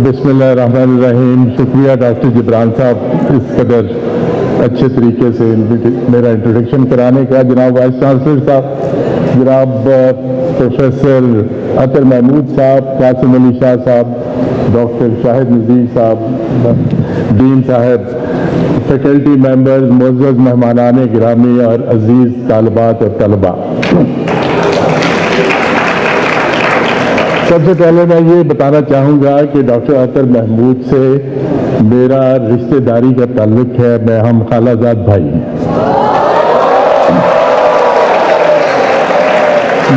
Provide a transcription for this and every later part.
بسم اللہ الرحمن الرحیم. شکریہ ڈاکٹر جبران صاحب اس قدر اچھے طریقے سے میرا انٹروڈکشن کرانے کا. جناب وائس چانسلر صاحب، جناب پروفیسر عطر محمود صاحب، قاسم علی شاہ صاحب، ڈاکٹر شاہد نذیر صاحب، ڈین صاحب، فیکلٹی ممبرز، معزز مہمانان گرامی اور عزیز طالبات اور طلباء، سب سے پہلے میں یہ بتانا چاہوں گا کہ ڈاکٹر عطر محمود سے میرا رشتہ داری کا تعلق ہے. ہم خالہ زاد بھائی ہیں.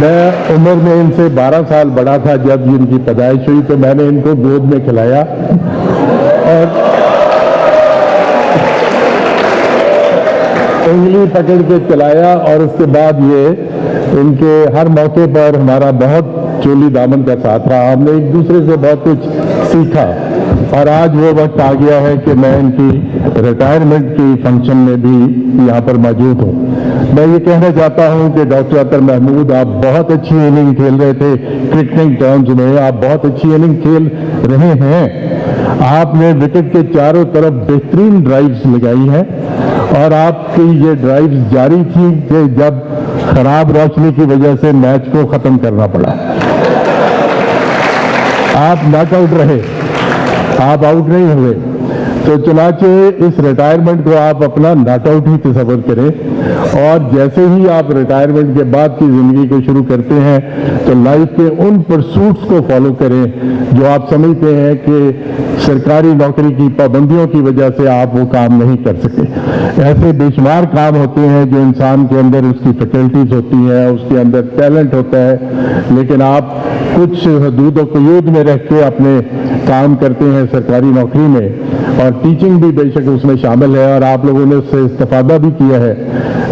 میں عمر میں ان سے 12 سال بڑا تھا. جب ان کی پیدائش ہوئی تو میں نے ان کو گود میں کھلایا اور انگلی پکڑ کے چلایا، اور اس کے بعد یہ ان کے ہر موقع پر ہمارا بہت چولی دامن کا ساتھ رہا. ہم نے ایک دوسرے سے بہت کچھ سیکھا، اور آج وہ وقت آ گیا ہے کہ میں ان کی ریٹائرمنٹ کی فنکشن میں بھی یہاں پر موجود ہوں. میں یہ کہنا چاہتا ہوں کہ ڈاکٹر عطر محمود، آپ بہت اچھی اننگ کھیل رہے تھے کرکٹنگ ٹرمز میں. آپ بہت اچھی اننگ کھیل رہے ہیں. آپ نے وکٹ کے چاروں طرف بہترین ڈرائیوز لگائی ہیں، اور آپ کی یہ ڈرائیوز جاری تھی کہ جب خراب روشنی کی وجہ سے میچ کو ختم کرنا پڑا. آپ ناٹ آؤٹ رہے، آپ آؤٹ نہیں ہوئے. تو چنانچہ اس ریٹائرمنٹ کو آپ اپنا ناٹ آؤٹ ہی تصور کریں، اور جیسے ہی آپ ریٹائرمنٹ کے بعد کی زندگی کو شروع کرتے ہیں تو لائف کے ان پرسوٹس کو فالو کریں جو آپ سمجھتے ہیں کہ سرکاری نوکری کی پابندیوں کی وجہ سے آپ وہ کام نہیں کر سکے. ایسے بے شمار کام ہوتے ہیں جو انسان کے اندر اس کی فیکلٹیز ہوتی ہیں، اس کے اندر ٹیلنٹ ہوتا ہے، لیکن آپ کچھ حدود و قیود میں رہ کے اپنے کام کرتے ہیں سرکاری نوکری میں، اور ٹیچنگ بھی بے شک اس میں شامل ہے، اور آپ لوگوں نے اس سے استفادہ بھی کیا ہے.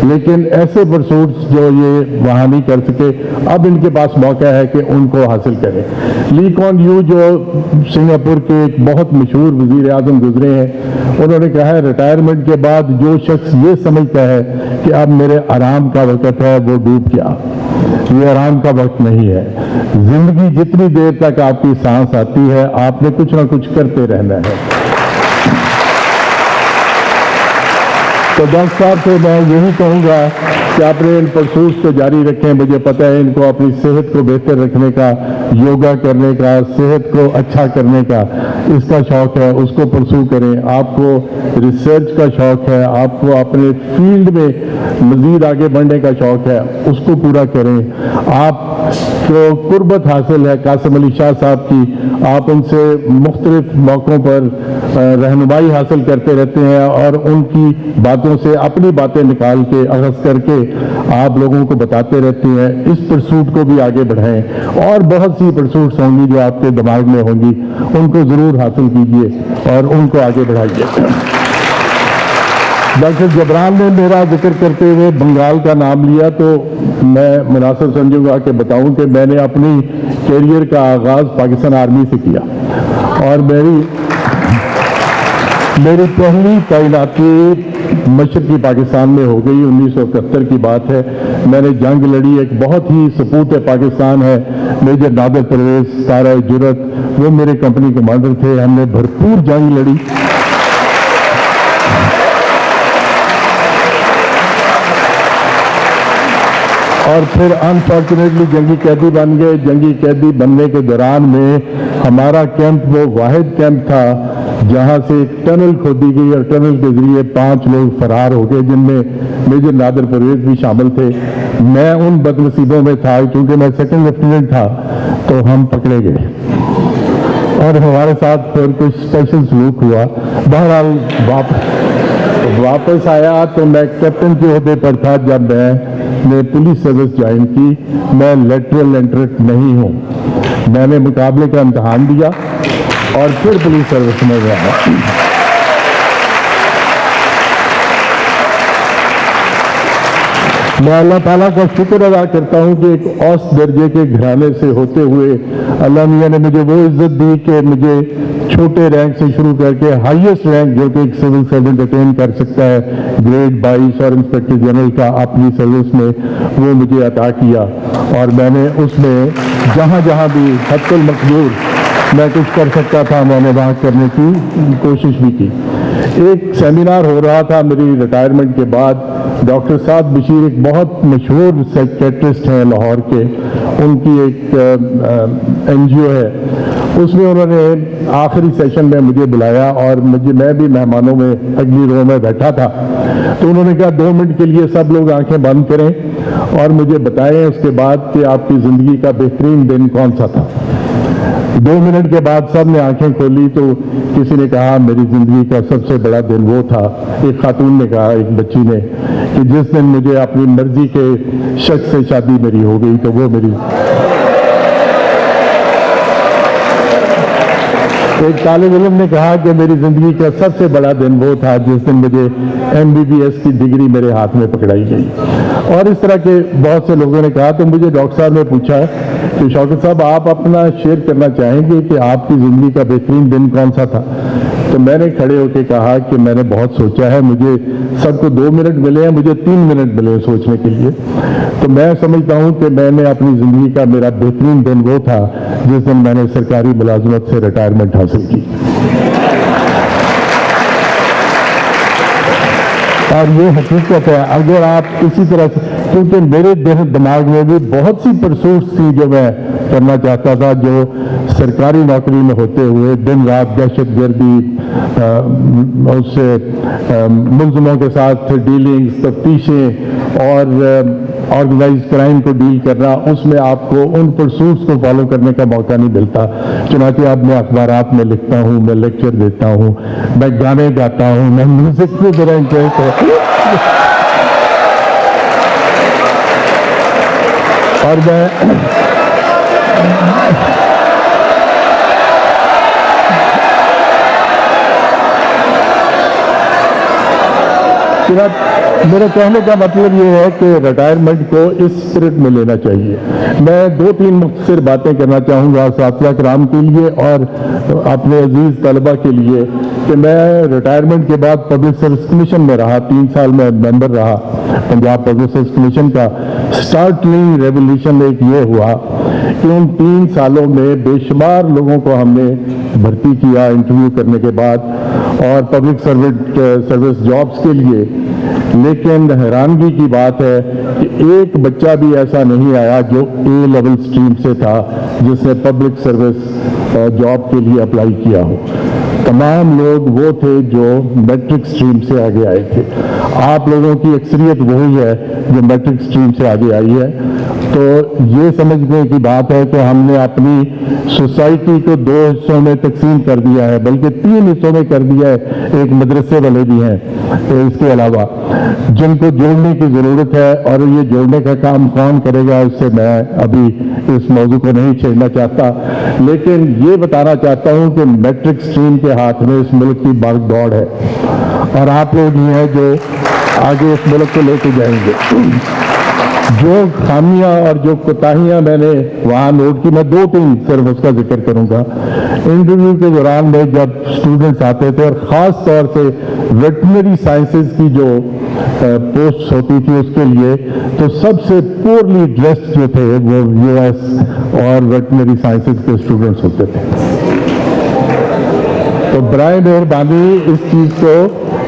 لیکن ایسے پرسوٹس جو یہ وہاں نہیں کر سکے، اب ان کے پاس موقع ہے کہ ان کو حاصل کریں. لی کوان یو جو سنگاپور کے ایک بہت مشہور وزیر اعظم گزرے ہیں، انہوں نے کہا ہے ریٹائرمنٹ کے بعد جو شخص یہ سمجھتا ہے کہ اب میرے آرام کا وقت ہے، وہ ڈوب گیا. یہ آرام کا وقت نہیں ہے. زندگی جتنی دیر تک آپ کی سانس آتی ہے، آپ نے کچھ نہ کچھ کرتے رہنا ہے. تو ڈاکٹر صاحب سے میں یہی کہوں گا کہ اپنے ان پرسوٹس کو جاری رکھیں. مجھے پتہ ہے ان کو اپنی صحت کو بہتر رکھنے کا، یوگا کرنے کا، صحت کو اچھا کرنے کا اس کا شوق ہے، اس کو پرسو کریں. آپ کو ریسرچ کا شوق ہے، آپ کو اپنے فیلڈ میں مزید آگے بڑھنے کا شوق ہے، اس کو پورا کریں. آپ کو قربت حاصل ہے قاسم علی شاہ صاحب کی، آپ ان سے مختلف موقعوں پر رہنمائی حاصل کرتے رہتے ہیں، اور ان کی باتوں سے اپنی باتیں نکال کے اخذ کر کے آپ لوگوں کو بتاتے رہتے ہیں. اس پرسوٹ کو بھی آگے بڑھائیں، اور بہت سی پرسوٹس ہوں گی جو آپ کے دماغ میں ہوں گی، ان کو ضرور حاصل کیجیے اور ان کو آگے بڑھائیے. ڈاکٹر جبران نے میرا ذکر کرتے ہوئے بنگال کا نام لیا، تو میں مناسب سمجھوں گا کہ بتاؤں کہ میں نے اپنی کیریئر کا آغاز پاکستان آرمی سے کیا، اور میری پہلی تعیناتی مشرقی پاکستان میں ہو گئی. 1971 کی بات ہے. میں نے جنگ لڑی. ایک بہت ہی سپوت پاکستان ہے میجر نادر پرویز تارہ جرت، وہ میرے کمپنی کمانڈر تھے. ہم نے بھرپور جنگ لڑی، اور پھر انفارچونیٹلی جنگی قیدی بن گئے. جنگی قیدی بننے کے دوران میں ہمارا کیمپ وہ واحد کیمپ تھا جہاں سے ایک ٹنل کھودی گئی، اور ٹنل کے ذریعے 5 لوگ فرار ہو گئے، جن میں میجر نادر پرویز بھی شامل تھے. میں ان بد نصیبوں میں تھا، کیونکہ میں سیکنڈ لیفٹیننٹ تھا، تو ہم پکڑے گئے اور ہمارے ساتھ پھر کچھ اسپیشل سلوک ہوا. بہرحال واپس آیا تو میں کیپٹن کے عہدے پر تھا. جب میں نے پولیس سروس جوائن کی، میں لیٹرل انٹرنٹ نہیں ہوں. میں نے مقابلے کا امتحان دیا اور پھر پولیس سروس میں گیا. میں اللہ تعالیٰ کا شکر ادا کرتا ہوں کہ ایک اوسط درجے کے گھرانے سے ہوتے ہوئے اللہ میاں نے مجھے وہ عزت دی کہ مجھے چھوٹے رینک سے شروع کر کے ہائیسٹ رینک جو کہ ایک سول سرونٹ اٹین کر سکتا ہے گریڈ 22 اور انسپیکٹر جنرل کا اپنی سروس میں، وہ مجھے عطا کیا. اور میں نے اس میں جہاں جہاں بھی حد المقدور میں کچھ کر سکتا تھا میں نے وہاں کرنے کی کوشش بھی کی. ایک سیمینار ہو رہا تھا میری ریٹائرمنٹ کے بعد. ڈاکٹر سعد بشیر ایک بہت مشہور سائیکیٹرسٹ ہیں لاہور کے, ان کی ایک NGO ہے, اس میں انہوں نے آخری سیشن میں مجھے بلایا اور میں بھی مہمانوں میں اگلی رو میں بیٹھا تھا. تو انہوں نے کہا 2 منٹ کے لیے سب لوگ آنکھیں بند کریں اور مجھے بتائیں اس کے بعد کہ آپ کی زندگی کا بہترین دن کون سا تھا. 2 منٹ کے بعد سب نے آنکھیں کھولی تو کسی نے کہا میری زندگی کا سب سے بڑا دن وہ تھا, ایک خاتون نے کہا, ایک بچی نے, کہ جس دن مجھے اپنی مرضی کے شخص سے شادی میری ہو گئی. تو وہ میری ایک طالب علم نے کہا کہ میری زندگی کا سب سے بڑا دن وہ تھا جس دن مجھے MBBS کی ڈگری میرے ہاتھ میں پکڑائی گئی. اور اس طرح کے بہت سے لوگوں نے کہا. تو مجھے ڈاکٹر صاحب نے پوچھا کہ شوکت صاحب آپ اپنا شیئر کرنا چاہیں گے کہ آپ کی زندگی کا بہترین دن کون سا تھا. تو میں نے کھڑے ہو کے کہا کہ میں نے بہت سوچا ہے, مجھے سب کو 2 منٹ ملے ہیں, مجھے 3 منٹ ملے ہیں سوچنے کے لیے. تو میں سمجھتا ہوں کہ میں نے اپنی زندگی کا میرا بہترین دن وہ تھا جس دن میں نے سرکاری ملازمت سے ریٹائرمنٹ حاصل کی. اور یہ حقیقت ہے. اگر آپ اسی طرح سے, کیونکہ میرے دماغ میں بھی بہت سی پرسوٹس تھی جو میں کرنا چاہتا تھا, جو سرکاری نوکری میں ہوتے ہوئے دن رات دہشت گردی, اس سے ملزموں کے ساتھ ڈیلنگز, تفتیشیں اور آرگنائز کرائم کو ڈیل کرنا, اس میں آپ کو ان پرسوٹس کو فالو کرنے کا موقع نہیں ملتا. چنانچہ اب میں اخبارات میں لکھتا ہوں, میں لیکچر دیتا ہوں, میں گانے گاتا ہوں, میں میوزک میں میرا انٹرسٹ ہے. اور میں میرے کہنے کا مطلب یہ ہے کہ ریٹائرمنٹ کو اس اسپرٹ میں لینا چاہیے. میں 2-3 مختصر باتیں کرنا چاہوں گا اساتذہ کرام کے لیے اور اپنے عزیز طلبہ کے لیے کہ میں ریٹائرمنٹ کے بعد پبلک سروس کمیشن میں رہا, 3 سال میں ممبر رہا پنجاب پبلک سروس کمیشن کا. اسٹارٹلنگ ریولیوشن ایک یہ ہوا کہ ان 3 سالوں میں بے شمار لوگوں کو ہم نے بھرتی کیا انٹرویو کرنے کے بعد اور پبلک سروس جابس کے لیے. لیکن حیرانگی کی بات ہے کہ ایک بچہ بھی ایسا نہیں آیا جو A لیول سٹریم سے تھا جس نے پبلک سروس جاب کے لیے اپلائی کیا ہو. تمام لوگ وہ تھے جو میٹرک سٹریم سے آگے آئے تھے. آپ لوگوں کی اکثریت وہی ہے جو میٹرک سٹریم سے آگے آئی ہے. تو یہ سمجھنے کی بات ہے کہ ہم نے اپنی سوسائٹی کو 2 حصوں میں تقسیم کر دیا ہے, بلکہ 3 حصوں میں کر دیا ہے. ایک مدرسے والے بھی ہیں اس کے علاوہ جن کو جوڑنے کی ضرورت ہے, اور یہ جوڑنے کا کام کون کرے گا اس سے میں ابھی اس موضوع کو نہیں چھیڑنا چاہتا. لیکن یہ بتانا چاہتا ہوں کہ میٹرک سٹریم کے ہاتھ میں اس ملک کی بھاگ دوڑ ہے اور آپ لوگ ہی ہیں جو آگے اس ملک کو لے کے جائیں گے. جو خامیاں اور جو کوتاہیاں میں نے وہاں نوٹ کی, میں 2-3 صرف اس کا ذکر کروں گا. انٹرویو کے دوران میں جب اسٹوڈنٹس آتے تھے اور خاص طور سے ویٹرنری سائنسز کی جو پوسٹ ہوتی تھی اس کے لیے, تو سب سے پورلی ڈریسڈ جو تھے وہ US اور ویٹرنری سائنسز کے اسٹوڈنٹس ہوتے تھے. تو برائے مہربانی اس چیز کو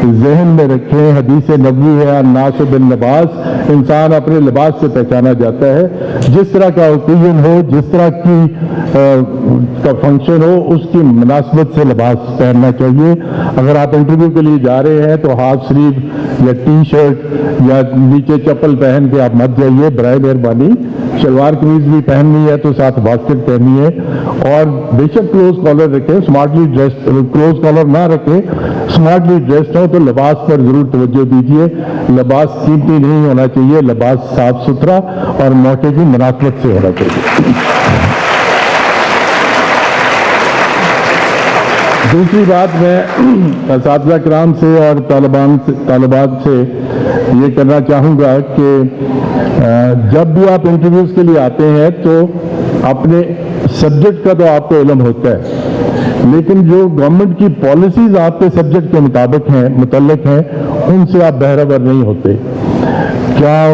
ذہن میں رکھیں. حدیث نبوی ہے الناس باللباس, انسان اپنے لباس سے پہچانا جاتا ہے. جس طرح کا اوکیزن ہو, جس طرح کا فنکشن ہو, اس کی مناسبت سے لباس پہننا چاہیے. اگر آپ انٹرویو کے لیے جا رہے ہیں تو ہاف سلیو یا ٹی شرٹ یا نیچے چپل پہن کے آپ مت جائیے. برائے مہربانی شلوار قمیض بھی پہننی ہے تو ساتھ واسکٹ پہنی ہے, اور بے شک کلوز کالر رکھیں, اسمارٹلی ڈریسڈ, کلوز کالر نہ رکھیں, اسمارٹلی ڈریسڈ ہو تو لباس پر ضرور توجہ دیجیے. لباس قیمتی نہیں ہونا چاہیے, لباس صاف ستھرا اور موقع کی مناسبت سے ہونا چاہیے. دوسری بات میں اساتذہ کرام سے اور طالبات سے یہ کرنا چاہوں گا کہ جب بھی آپ انٹرویوز کے لیے آتے ہیں تو اپنے سبجیکٹ کا تو آپ کو علم ہوتا ہے, لیکن جو گورنمنٹ کی پالیسیز آپ کے سبجیکٹ کے مطابق ہیں, متعلق ہیں, ان سے آپ بہرہ ور نہیں ہوتے. کیا